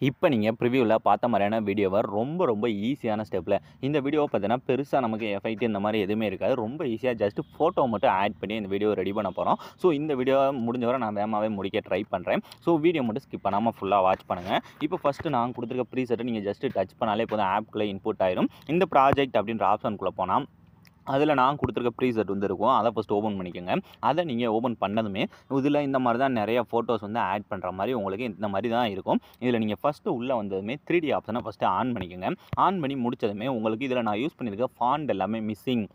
இப்போ நீங்கள் ப்ரிவியூவில் பார்த்த மாதிரியான வீடியோவை ரொம்ப ஈஸியான ஸ்டெப்பில் இந்த வீடியோவை பார்த்தீங்கன்னா பெருசாக நமக்கு எஃபெக்ட் இந்த மாதிரி எதுவுமே இருக்காது. ரொம்ப ஈஸியாக ஜஸ்ட் ஃபோட்டோ மட்டும் ஆட் பண்ணி இந்த வீடியோ ரெடி பண்ண போகிறோம். ஸோ இந்த வீடியோவை முடிஞ்சவரை நான் வேகமாகவே முடிக்க ட்ரை பண்ணுறேன். ஸோ வீடியோ மட்டும் ஸ்கிப் பண்ணாமல் ஃபுல்லாக வாட்ச் பண்ணுங்கள். இப்போ ஃபஸ்ட்டு நான் கொடுத்துருக்க ப்ரீசெட்டை நீங்கள் ஜஸ்ட்டு டச் பண்ணாலே போதும், ஆப்குள்ளே இன்புட் ஆயிரும். இந்த ப்ராஜெக்ட் அப்படின்ற ஆப்ஷனுக்குள்ளே போனால் அதில் நான் கொடுத்துருக்க ப்ரீசெட் வந்து இருக்கும். அதை ஃபஸ்ட்டு ஓப்பன் பண்ணிக்கோங்க. அதை நீங்கள் ஓப்பன் பண்ணதுமே இதில் இந்த மாதிரி தான் நிறைய ஃபோட்டோஸ் வந்து ஆட் பண்ணுற மாதிரி உங்களுக்கு இந்த மாதிரி தான் இருக்கும். இதில் நீங்கள் ஃபஸ்ட்டு உள்ளே வந்ததுமே 3D ஆப்ஷனை ஃபஸ்ட்டு ஆன் பண்ணிக்கோங்க. ஆன் பண்ணி முடித்ததுமே உங்களுக்கு இதில் நான் யூஸ் பண்ணியிருக்க ஃபாண்ட் எல்லாமே மிஸ்ஸிங்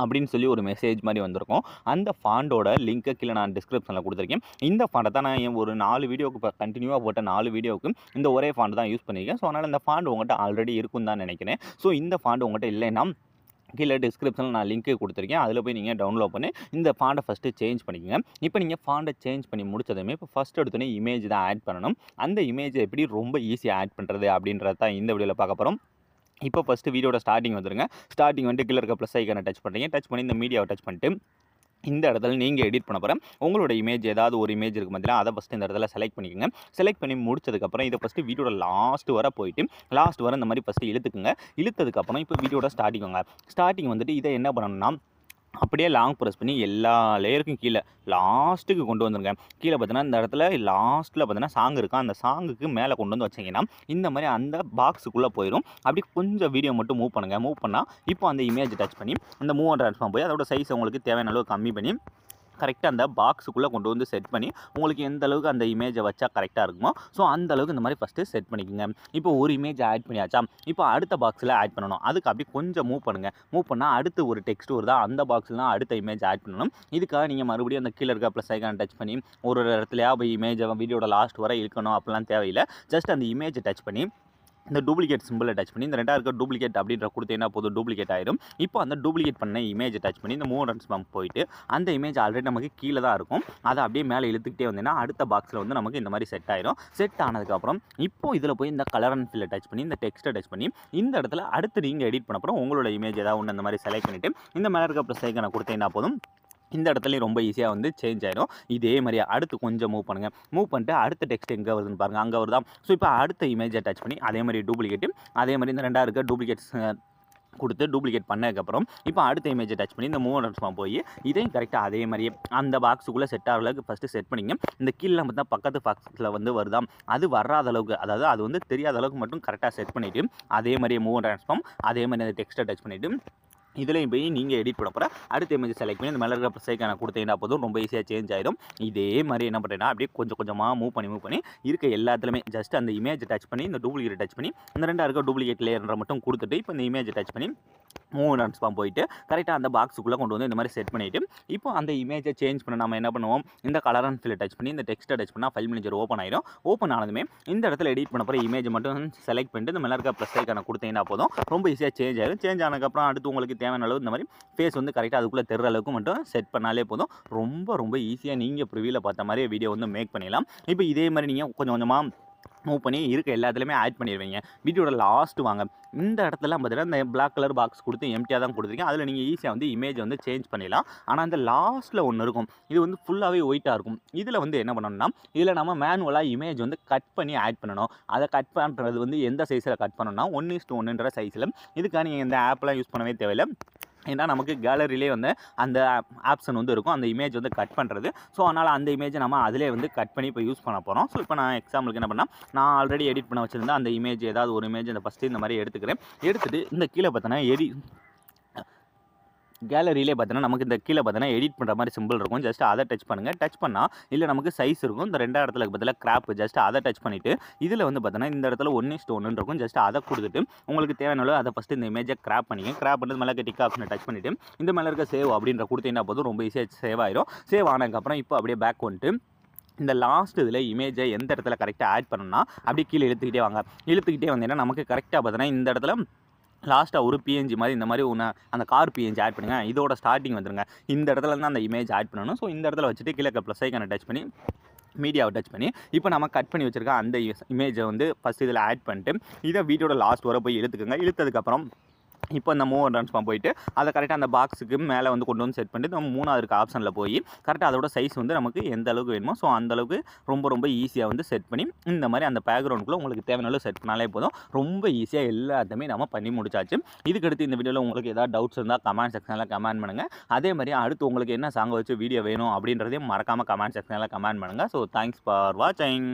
அப்படின்னு சொல்லி ஒரு மெசேஜ் மாதிரி வந்திருக்கும். அந்த ஃபாண்டோட லிங்க்கை கீழே நான் டிஸ்கிரிப்ஷனில் கொடுத்துருக்கேன். இந்த ஃபாண்டை தான் நான் ஒரு 4 வீடியோவுக்கு இப்போ கண்டினியூவாக போட்ட 4 வீடியோவுக்கு இந்த ஒரே ஃபாண்ட் தான் யூஸ் பண்ணியிருக்கேன். ஸோ அதனால் இந்த ஃபாண்ட் உங்கள்கிட்ட ஆல்ரெடி இருக்குன்னு தான் நினைக்கிறேன். ஸோ இந்த ஃபாண்ட் உங்கள்கிட்ட இல்லைன்னா கீழே டிஸ்கிரிப்ஷனில் நான் லிங்க்கு கொடுத்துருக்கேன். அதில் போய் நீங்கள் டவுன்லோட் பண்ணி இந்த ஃபாண்டை ஃபஸ்ட்டு சேஞ்ச் பண்ணிக்கோங்க. இப்போ நீங்கள் ஃபாண்டை சேஞ்ச் பண்ணி முடிச்சதுமே இப்போ ஃபஸ்ட் எடுத்தோன்னே இமேஜ் தான் ஆட் பண்ணணும். அந்த இமேஜை எப்படி ரொம்ப ஈஸியாக ஆட் பண்ணுறது அப்படின்றத தான் இந்த வீடியோவில் பார்க்க போகிறோம். இப்போ ஃபஸ்ட்டு வீடியோட ஸ்டார்டிங் வந்துருங்க. ஸ்டார்டிங் வந்துட்டு கீழே இருக்க ப்ளஸ் ஐக்கானை டச் பண்ணுறீங்க. டச் பண்ணி இந்த மீடியாவை டச் பண்ணிட்டு இந்த இடத்துல நீங்கள் எடிட் பண்ண போகிறேன். உங்களோட இமேஜ் ஏதாவது ஒரு இமேஜ் இருக்குது பார்த்தீங்கன்னா, அதை ஃபஸ்ட்டு இந்த இடத்துல செலக்ட் பண்ணிக்கோங்க. செலக்ட் பண்ணி முடிச்சதுக்கப்புறம் இதை ஃபஸ்ட்டு வீடியோட லாஸ்ட் வர போயிட்டு லாஸ்ட் வர இந்த மாதிரி ஃபஸ்ட்டு இழுத்துக்குங்க. இழுத்ததுக்கப்புறம் இப்போ வீடியோட ஸ்டார்டிங் வந்துட்டு இதை என்ன பண்ணணும்னா அப்படியே லாங் ப்ரெஸ் பண்ணி எல்லா லேயருக்கும் கீழே லாஸ்ட்டுக்கு கொண்டு வந்துருங்க. கீழே பார்த்தீங்கன்னா இந்த இடத்துல லாஸ்ட்டில் பார்த்தீங்கன்னா சாங் இருக்கும். அந்த சாங்குக்கு மேலே கொண்டு வந்து வச்சிங்கன்னா இந்த மாதிரி அந்த பாக்ஸுக்குள்ளே போயிடும். அப்படி கொஞ்சம் வீடியோ மட்டும் மூவ் பண்ணுங்கள். மூவ் பண்ணால் இப்போ அந்த இமேஜ் டச் பண்ணி அந்த மூவ் அண்ட் ட்ரான்ஸ்ஃபார்ம் போய் அதோட சைஸ் உங்களுக்கு தேவையான அளவு கம்மி பண்ணி கரெக்டாக அந்த பாக்ஸுக்குள்ளே கொண்டு வந்து செட் பண்ணி உங்களுக்கு எந்த அளவுக்கு அந்த இமேஜை வச்சா கரெக்டாக இருக்குமோ ஸோ அந்த அளவுக்கு இந்த மாதிரி ஃபஸ்ட்டு செட் பண்ணிக்கோங்க. இப்போ ஒரு இமேஜ் ஆட் பண்ணியாச்சா, இப்போ அடுத்த பாக்ஸில் ஆட் பண்ணணும். அதுக்கு அப்படி கொஞ்சம் மூவ் பண்ணுங்கள். மூவ் பண்ணால் அடுத்து ஒரு டெக்ஸ்ட் வருதா, அந்த பாக்ஸில் தான் அடுத்த இமேஜ் ஆட் பண்ணணும். இதுக்காக நீங்கள் மறுபடியும் அந்த கீழே இருக்க ப்ளஸ் ஐக்கானை டச் பண்ணி ஒரு இடத்துலையா போய் இமேஜை வீடியோட லாஸ்ட் வரை இழுக்கணும் அப்படிலாம் தேவையில்லை. ஜஸ்ட் அந்த இமேஜை டச் பண்ணி இந்த டூப்ளிகேட் சிம்பிளை டச் பண்ணி இந்த ரெண்டாக இருக்க டூப்ளிகேட் அப்படின்ற கொடுத்தீங்கன்னா போதும், டூப்ளிகேட் ஆயிடும். இப்போ அந்த டூப்ளிகேட் பண்ண இமேஜை டச் பண்ணி இந்த மூவ் ட்ரான்ஸ்ஃபார்ம் போயிட்டு அந்த இமேஜ் ஆல்ரெடி நமக்கு கீழே தான் இருக்கும். அதை அப்படியே மேலே இழுத்துக்கிட்டே வந்தீங்கன்னா அடுத்த பாக்ஸில் வந்து நமக்கு இந்த மாதிரி செட் ஆயிடும். செட் ஆனதுக்கப்புறம் இப்போ இதில் போய் இந்த கலர் அண்ட் ஃபில்லை டச் பண்ணி இந்த டெக்ஸ்ட்டை டச் பண்ணி இந்த இடத்துல அடுத்து நீங்கள் எடிட் பண்ண அப்புறம் உங்களோட இமேஜ் ஏதாவது ஒன்று அந்த மாதிரி செலக்ட் பண்ணிவிட்டு இந்த மேலே இருக்க ப்ளஸ் ஐக்கானை கொடுத்தீங்கன்னா போதும், இந்த இடத்துலையும் ரொம்ப ஈஸியாக வந்து சேஞ்ச் ஆகிடும். இதே மாதிரி அடுத்து கொஞ்சம் மூவ் பண்ணுங்கள். மூவ் பண்ணிட்டு அடுத்த டெக்ஸ்ட் எங்கே வருதுன்னு பாருங்கள், அங்கே வருதா. ஸோ இப்போ அடுத்த இமேஜை டச் பண்ணி அதே மாதிரி டூப்ளிகேட்டு அதே மாதிரி இந்த ரெண்டாக இருக்க டூப்ளிகேட்ஸ் கொடுத்து டூப்ளிகேட் பண்ணதுக்கப்புறம் இப்போ அடுத்த இமேஜை டச் பண்ணி இந்த மூவ் ட்ரான்ஸ்ஃபார்ம் போய் இதையும் கரெக்டாக அதே மாதிரியே அந்த பாக்ஸுக்குள்ளே செட் ஆகிற அளவுக்கு ஃபஸ்ட்டு செட் பண்ணிங்க. இந்த கீழே பார்த்தா பக்கத்து பாக்ஸில் வந்து வருதா, அது வராத அளவுக்கு, அதாவது அது வந்து தெரியாத அளவுக்கு மட்டும் கரெக்டாக செட் பண்ணிவிட்டு அதே மாதிரியே மூவ் ட்ரான்ஸ்ஃபார்ம் அதே மாதிரி அந்த டெக்ஸ்ட்டை டச் பண்ணிவிட்டு இதுலேயும் போய் நீங்கள் எடிட் பண்ண போகிற அடுத்த இமேஜ் செலக்ட் பண்ணி இந்த மேலே இருக்க ப்ளஸ் ஐக்கானை கொடுத்தீங்கன்னா போதும், ரொம்ப ஈஸியாக சேஞ்ச் ஆகிடும். இதே மாதிரி என்ன பண்ணுறேன்னா அப்படியே கொஞ்சம் கொஞ்சமாக மூவ் பண்ணி இருக்க எல்லாத்துலேயுமே ஜஸ்ட் அந்த இமேஜ் டச் பண்ணி இந்த டூப்ளிகேட் டச் பண்ணி இந்த ரெண்டாக இருக்க டூப்ளிகேட் லேயர்ன்ற மட்டும் கொடுத்துட்டு இப்போ இந்த இமேஜ் டச் பண்ணி மூவ் ட்ரான்ஸ்ஃபார்ம் போயிட்டு கரெக்டாக அந்த பாக்ஸுக்குள்ளே கொண்டு வந்து இந்த மாதிரி செட் பண்ணிவிட்டு இப்போ அந்த இமேஜை சேஞ்ச் பண்ண நம்ம என்ன பண்ணுவோம், இந்த கலர் அண்ட் ஃபில்லை டச் பண்ணி இந்த டெக்ஸ்ட்டை டச் பண்ணால் ஃபைல் மேனேஜர் ஓப்பன் ஆயிடும். ஓப்பன் ஆனதுமே இந்த இடத்துல எடிட் பண்ண போகிற இமேஜ் மட்டும் செலக்ட் பண்ணிட்டு இந்த மேலே இருக்க ப்ளஸ் ஐக்கானை கொடுத்தீங்கன்னா போதும், ரொம்ப ஈஸியாக சேஞ்ச் ஆகிடும். சேஞ்ச் ஆனதுக்கப்புறம் அடுத்து உங்களுக்கு தேவையான அளவு இந்த மாதிரி ஃபேஸ் வந்து கரெக்டாக அதுக்குள்ளே தெரிற அளவுக்கு மட்டும் செட் பண்ணாலே போதும். ரொம்ப ஈஸியாக நீங்கள் ப்ரிவியூவில் பார்த்த மாதிரியே வீடியோ வந்து மேக் பண்ணிடலாம். இப்போ இதே மாதிரி நீங்கள் கொஞ்சம் கொஞ்சமாக மூவ் பண்ணி இருக்க எல்லாத்துலேயுமே ஆட் பண்ணிடுவீங்க. வீடியோட லாஸ்ட் வாங்க. இந்த இடத்துல பார்த்தீங்கன்னா இந்த பிளாக் கலர் பாக்ஸ் கொடுத்து எம்டியாக தான் கொடுத்துருக்கீங்க. அதில் நீங்கள் ஈஸியாக வந்து இமேஜ் வந்து சேஞ்ச் பண்ணிடலாம். ஆனால் அந்த லாஸ்ட்டில் ஒன்று இருக்கும், இது வந்து ஃபுல்லாகவே ஒயிட்டாக இருக்கும். இதில் வந்து என்ன பண்ணணும்னா இதில் நம்ம மேனுவலாக இமேஜ் வந்து கட் பண்ணி ஆட் பண்ணணும். அதை கட் பண்ணுறது வந்து எந்த சைஸில் கட் பண்ணணும்னா 1:1 சைஸில். இதுக்காக நீங்கள் இந்த ஆப்லாம் யூஸ் பண்ணவே தேவையில்லை. ஏன்னா நமக்கு கேலரியிலே வந்து அந்த ஆப்ஷன் வந்து இருக்கும், அந்த இமேஜ் வந்து கட் பண்ணுறது. ஸோ அதனால் அந்த இமேஜை நம்ம அதிலே வந்து கட் பண்ணி இப்போ யூஸ் பண்ண போகிறோம். ஸோ இப்போ நான் எக்ஸாம்பிளுக்கு என்ன பண்ணால் நான் ஆல்ரெடி எடிட் பண்ண வச்சுருந்தேன் அந்த இமேஜ் ஏதாவது ஒரு இமேஜ் இந்த ஃபஸ்ட்டு இந்த மாதிரி எடுத்துட்டு இந்த கீழே பார்த்தோன்னா கேலரியிலே பார்த்தீங்கன்னா நமக்கு இந்த கீழே பார்த்தீங்கன்னா எடிட் பண்ணுற மாதிரி சிம்பிள் இருக்கும். ஜஸ்ட் அதை டச் பண்ணுங்கள். டச் பண்ணால் இல்லை நமக்கு சைஸ் இருக்கும். இந்த ரெண்டாவது இடத்துல பார்த்தீங்கன்னா கிராப், ஜஸ்ட் அதை டச் பண்ணிவிட்டு இதில் வந்து பார்த்தீங்கன்னா இந்த இடத்துல 1:1 இருக்கும். ஜஸ்ட் அதை கொடுத்துட்டு உங்களுக்கு தேவையான அளவு அதை ஃபஸ்ட்டு இந்த இமேஜை கிராப் பண்ணிங்க. கிராப் பண்ணது மேலே டிக் ஆப்ஷனை டச் பண்ணிவிட்டு இந்த மேலே இருக்க சேவ் அப்படின்ற கொடுத்தீங்கன்னா போதும், ரொம்ப ஈஸியாக சேவ் ஆயிடும். சேவ் ஆனதுக்கப்புறம் இப்போ அப்படியே பேக் வந்துட்டு இந்த லாஸ்ட் இதில் இமேஜை எந்த இடத்துல கரெக்டாக ஆட் பண்ணணும்னா அப்படியே கீழே இழுத்துக்கிட்டே வாங்க. இழுத்துக்கிட்டே வந்தீங்கன்னா நமக்கு கரெக்டாக பார்த்தீங்கன்னா இந்த இடத்துல லாஸ்ட்டாக ஒரு பிஎன்ஜி மாதிரி இந்த மாதிரி ஒன்று அந்த கார் பிஎன்ஜி ஆட் பண்ணுங்கள். இதோட ஸ்டார்டிங் வந்துருங்க. இந்த இடத்துல தான் அந்த இமேஜ் ஆட் பண்ணணும். ஸோ இந்த இடத்துல வச்சுட்டு கீழே ப்ளஸ் ஐக்கானை டச் பண்ணி மீடியாவை டச் பண்ணி இப்போ நம்ம கட் பண்ணி வச்சுருக்க அந்த இமேஜை வந்து ஃபஸ்ட் இதில் ஆட் பண்ணிட்டு இதை வீடியோட லாஸ்ட் வர போய் இழுத்துக்குங்க. இழுத்ததுக்கப்புறம் இப்போ இந்த மூவ் அண்ட் ட்ரான்ஸ்ஃபார்ம் போயிட்டு அதை கரெக்டாக அந்த பாக்ஸுக்கு மேலே வந்து கொண்டு வந்து செட் பண்ணிட்டு நம்ம 3வது இருக்க ஆப்ஷனில் போய் கரெக்டாக அதோட சைஸ் வந்து நமக்கு எந்த அளவுக்கு வேணுமோ ஸோ அந்தளவுக்கு ரொம்ப ஈஸியாக வந்து செட் பண்ணி இந்த மாதிரி அந்த பேக்ரவுண்டுக்குள்ளே உங்களுக்கு தேவையான அளவு செட் பண்ணாலே போதும். ரொம்ப ஈஸியாக எல்லாத்தையுமே நம்ம பண்ணி முடிச்சாச்சு. இதுக்கடுத்து இந்த வீடியோவில் உங்களுக்கு ஏதாவது டவுட்ஸ் இருந்தால் கமெண்ட் செக்ஷனில் கமெண்ட் பண்ணுங்கள். அதே மாதிரி அடுத்து உங்களுக்கு என்ன சாங் வச்சு வீடியோ வேணும் அப்படின்றதையும் மறக்காமல் கமெண்ட் செக்ஷனில் கமெண்ட் பண்ணுங்கள். ஸோ தேங்க்ஸ் ஃபார் வாட்சிங்.